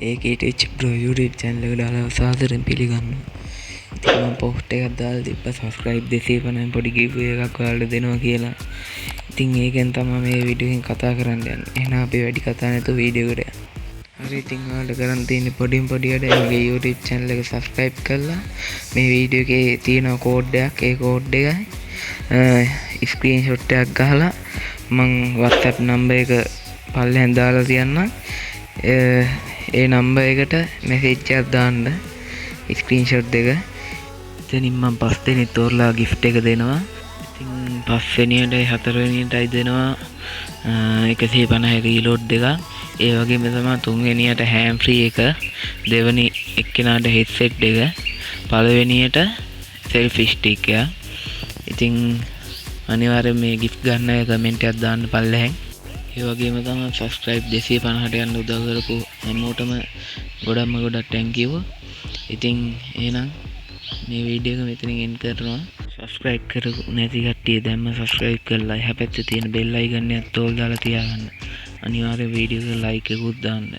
ඒකේ ටෙච් bro YouTube channel එකට දාලා සාදරයෙන් පිළිගන්නවා. ඉතින් මම post එකක් දාලා තිබ්බා subscribe 250 පොඩි giveaway එකක් ඔයාලට දෙනවා කියලා. ඉතින් ඒකෙන් තමයි මේ වීඩියෝ එකෙන් කතා කරන්න යන්නේ. එහෙනම් අපි වැඩි කතා නැතුව වීඩියෝ එකට යමු. හරි ඉතින් ඔයාලට කරන් තියෙන්නේ පොඩින් පොඩි වැඩ මගේ YouTube channel එක subscribe කරලා මේ වීඩියෝ එකේ තියෙන කෝඩ් එකක් ඒ කෝඩ් එකයි screenshot එකක් ගහලා මං WhatsApp number එක පල්ලෙන් දාලා තියන්නම්. ඒ නම්බර් එකට මැසේජ් එකක් දාන්න ස්ක්‍රීන්ෂොට් දෙක. එතනින් මම 5 දෙනෙක් තෝරලා gift එක දෙනවා. ඉතින් 5 වෙනියටයි 4 වෙනියටයි දෙනවා 150 රීලෝඩ් දෙක. ඒ වගේම තමයි 3 වෙනියට ham free එක, දෙවෙනි එක්කෙනාට headset දෙක, පළවෙනියට selfie stick එක. ඉතින් අනිවාර්යෙන් මේ gift ගන්න අය කමෙන්ට් එකක් දාන්න පල්ලෙහෙන්. ඒ වගේම තමයි subscribe 250ට යන්න උදව් කරපු හැමෝටම ගොඩක් thank you. ඉතින් එහෙනම් මේ වීඩියෝ එක මෙතනින් end කරනවා. subscribe කරපු නැති කට්ටිය දැම්ම subscribe කරලා එහා පැත්තේ තියෙන bell icon එකත් ඕල් දාලා තියාගන්න. අනිවාර්යෙන් වීඩියෝ එක like එකකුත් දාන්න.